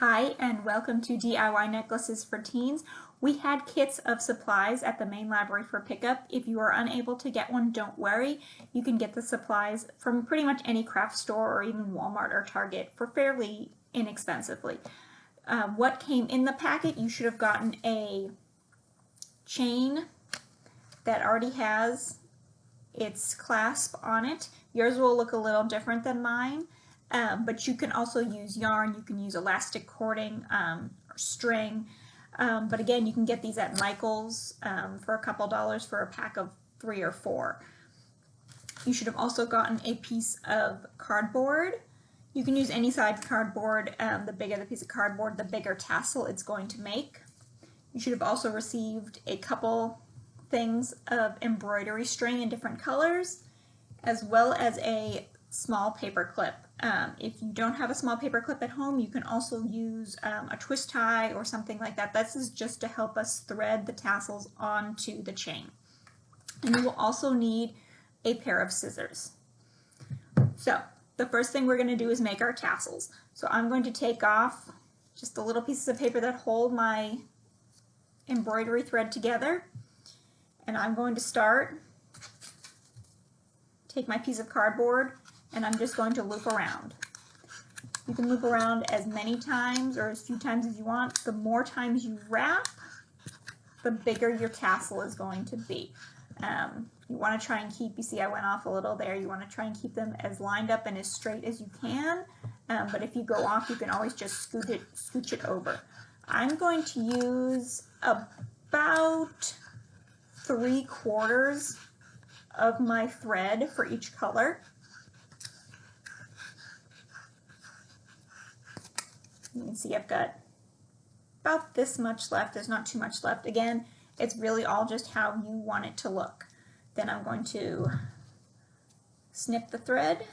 Hi and welcome to DIY Necklaces for Teens. We had kits of supplies at the main library for pickup. If you are unable to get one, don't worry. You can get the supplies from pretty much any craft store or even Walmart or Target for fairly inexpensively. What came in the packet, you should have gotten a chain that already has its clasp on it. Yours will look a little different than mine. But you can also use yarn, you can use elastic cording or string. But again, you can get these at Michael's for a couple dollars for a pack of 3 or 4. You should have also gotten a piece of cardboard. You can use any size cardboard. The bigger the piece of cardboard, the bigger tassel it's going to make. You should have also received a couple things of embroidery string in different colors, as well as a small paper clip. If you don't have a small paper clip at home, you can also use a twist tie or something like that. This is just to help us thread the tassels onto the chain. And you will also need a pair of scissors. So the first thing we're going to do is make our tassels. So I'm going to take off just the little pieces of paper that hold my embroidery thread together, and I'm going to take my piece of cardboard, and I'm just going to loop around. You can loop around as many times or as few times as you want. The more times you wrap, the bigger your tassel is going to be. You want to try and keep, you see I went off a little there, you want to try and keep them as lined up and as straight as you can, but if you go off, you can always just scooch it over. I'm going to use about 3/4 of my thread for each color. You can see I've got about this much left. There's not too much left. Again, it's really all just how you want it to look. Then I'm going to snip the thread.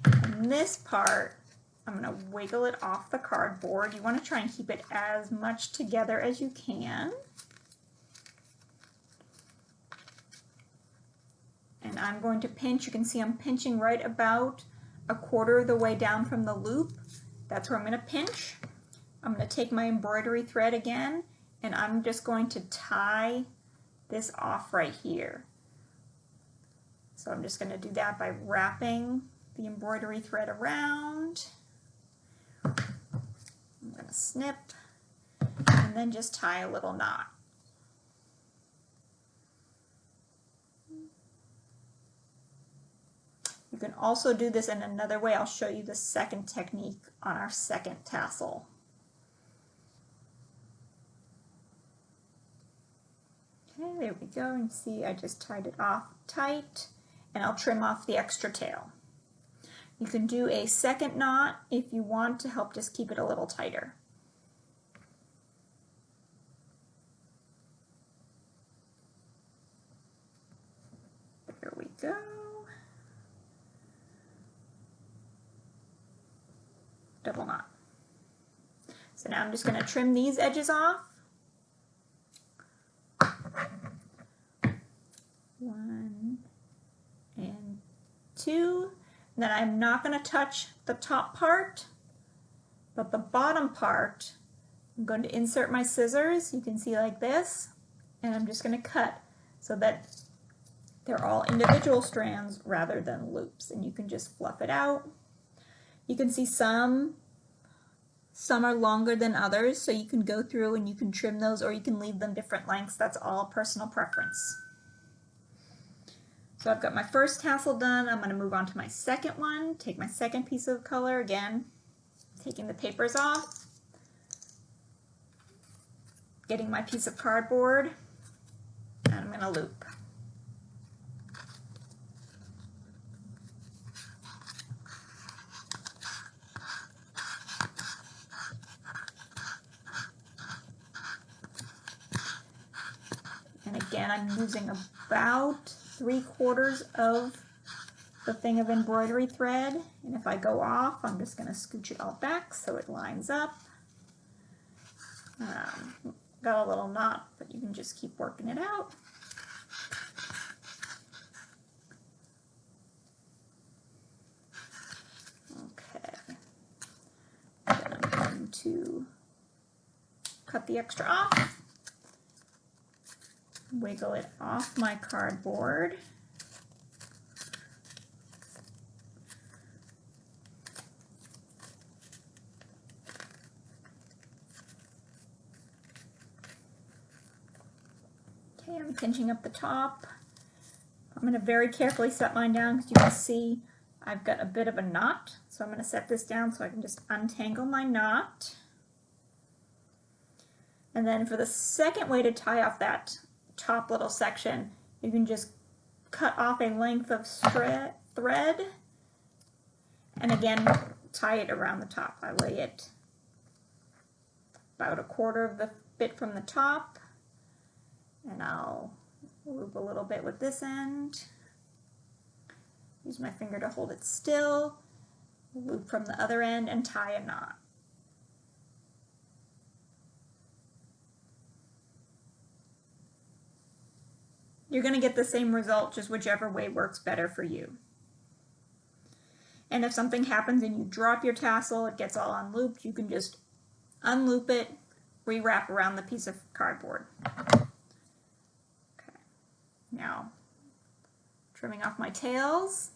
And this part, I'm going to wiggle it off the cardboard. You want to try and keep it as much together as you can. And I'm going to pinch. You can see I'm pinching right about 1/4 of the way down from the loop. That's where I'm going to pinch. I'm going to take my embroidery thread again, and I'm just going to tie this off right here. So I'm just going to do that by wrapping the embroidery thread around. I'm going to snip and then just tie a little knot. You can also do this in another way. I'll show you the second technique on our second tassel. Okay, there we go. And see, I just tied it off tight, and I'll trim off the extra tail. You can do a second knot if you want to help just keep it a little tighter. There we go. Double knot. So now I'm just going to trim these edges off. 1 and 2. Then I'm not going to touch the top part, but the bottom part, I'm going to insert my scissors, you can see like this, and I'm just going to cut so that they're all individual strands rather than loops, and you can just fluff it out. You can see some are longer than others, so you can go through and you can trim those, or you can leave them different lengths. That's all personal preference. So I've got my first tassel done. I'm going to move on to my second one. Take my second piece of color again, taking the papers off, getting my piece of cardboard, and I'm going to loop. And again, I'm using about 3/4 of the thing of embroidery thread. And if I go off, I'm just going to scooch it all back so it lines up. Got a little knot, but you can just keep working it out. Okay. going to cut the extra off, wiggle it off my cardboard. Okay, I'm pinching up the top. I'm going to very carefully set mine down because you can see I've got a bit of a knot. So I'm going to set this down so I can just untangle my knot. And then for the second way to tie off that top little section, you can just cut off a length of thread and again tie it around the top. I lay it about a quarter of the bit from the top, and I'll loop a little bit with this end. Use my finger to hold it still, loop from the other end, and tie a knot. You're going to get the same result, just whichever way works better for you. And if something happens and you drop your tassel, it gets all unlooped, you can just unloop it, rewrap around the piece of cardboard. Okay. Now, trimming off my tails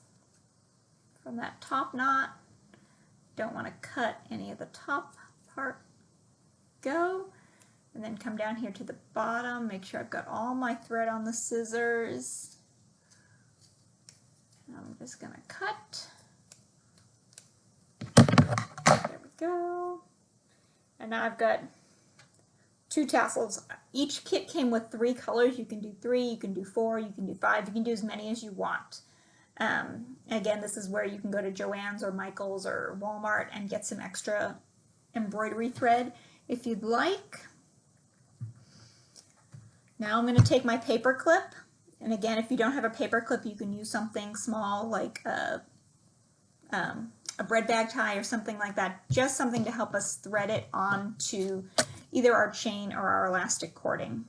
from that top knot. Don't want to cut any of the top part. Go. And then come down here to the bottom, make sure I've got all my thread on the scissors. And I'm just going to cut. There we go. And now I've got 2 tassels. Each kit came with 3 colors. You can do 3, you can do 4, you can do 5, you can do as many as you want. Again, this is where you can go to Joann's or Michael's or Walmart and get some extra embroidery thread if you'd like. Now I'm going to take my paper clip, and again, if you don't have a paper clip, you can use something small like a bread bag tie or something like that, just something to help us thread it onto either our chain or our elastic cording.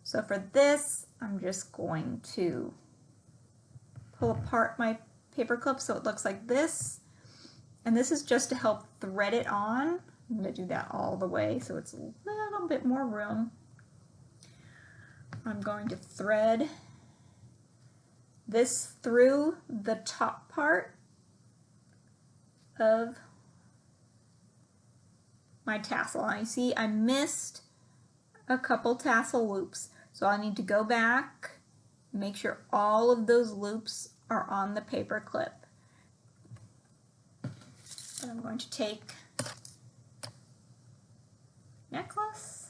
So for this, I'm just going to pull apart my paper clip so it looks like this, and this is just to help thread it on. I'm going to do that all the way so it's a little bit more room. I'm going to thread this through the top part of my tassel. And you see I missed a couple tassel loops, so I need to go back, make sure all of those loops are on the paper clip. And I'm going to take necklace.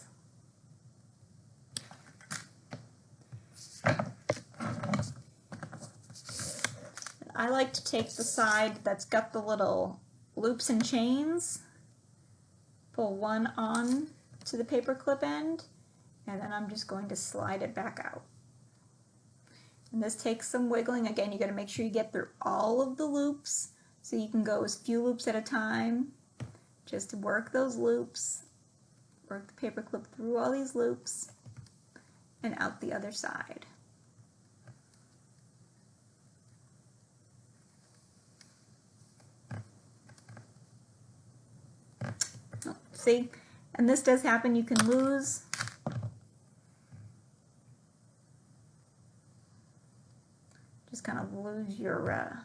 I like to take the side that's got the little loops and chains, pull one on to the paper clip end, and then I'm just going to slide it back out. And this takes some wiggling. Again, you got to make sure you get through all of the loops, so you can go as few loops at a time. Just work those loops, work the paper clip through all these loops, and out the other side. See, and this does happen. You can lose just kind of lose your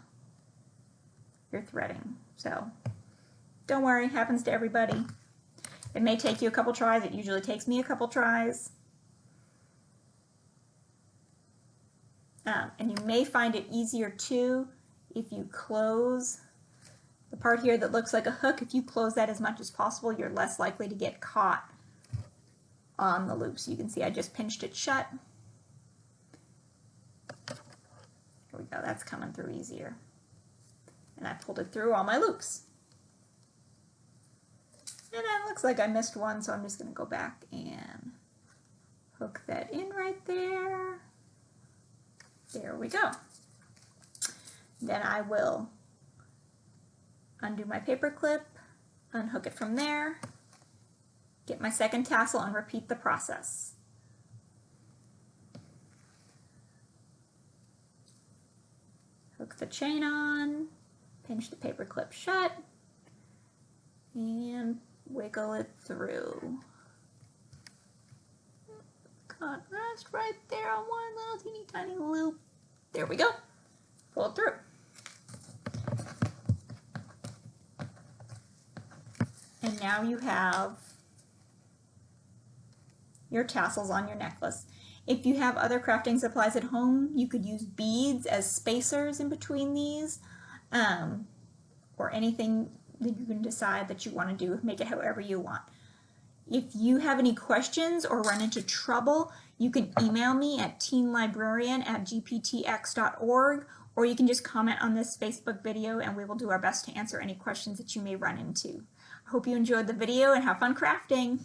threading. So don't worry, it happens to everybody. It may take you a couple tries. It usually takes me a couple tries. And you may find it easier too if you close the part here that looks like a hook. If you close that as much as possible, you're less likely to get caught on the loops. You can see I just pinched it shut. Here we go, that's coming through easier. And I pulled it through all my loops. And it looks like I missed one, so I'm just going to go back and hook that in right there. There we go. Then I will undo my paper clip, unhook it from there, get my second tassel, and repeat the process. Hook the chain on, pinch the paper clip shut, and wiggle it through. Got rest right there on one little teeny tiny loop. There we go. Pull it through. And now you have your tassels on your necklace. If you have other crafting supplies at home, you could use beads as spacers in between these, or anything that you can decide that you want to do. Make it however you want. If you have any questions or run into trouble, you can email me at teenlibrarian@gptx.org, or you can just comment on this Facebook video and we will do our best to answer any questions that you may run into. I hope you enjoyed the video and have fun crafting.